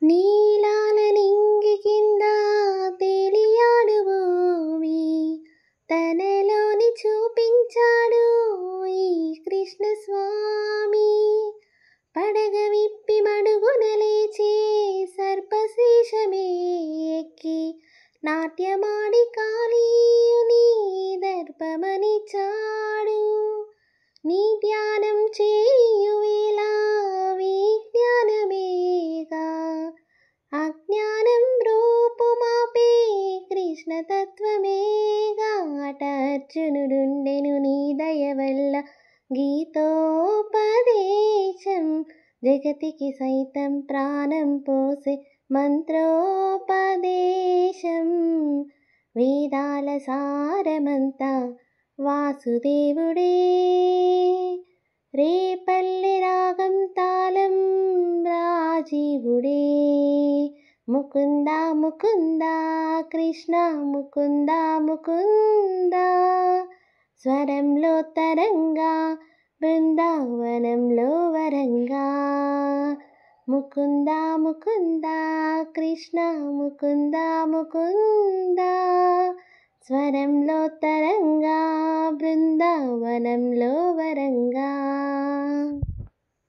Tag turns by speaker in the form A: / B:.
A: నీలాల నింగి కింద తేలియాడు భూమి, తనలోని చూపించాడు ఈ కృష్ణ స్వామి. పడగ విప్పి మడుగున లేచే సర్పశేషమే ఎక్కి, నాట్యమాడి కాళీయుని దర్పమనిచాడు. నీ ధ్యానం చేయువేళ విజ్ఞానమేగా, అజ్ఞానం రూపుమాపే కృష్ణతత్వమేగా. అట అర్జునుడుండెను నీ దయ వల్ల గీతోపదేశం, జగతికి సైతం ప్రాణం పోసే మంత్రోపదేశం. వేదాల సారమంతా వాసుదేవుడే, రేపల్లె రాగం తాళం రాజీవుడే. ముకుంద ముకుంద కృష్ణ ముకుంద ముకుంద, స్వరంలో తరంగా బృందావనంలో వరంగా. ముకుంద ముకుంద కృష్ణ ముకుంద ముకుంద, స్వరంలో తరంగా బృందావనంలో వరంగా.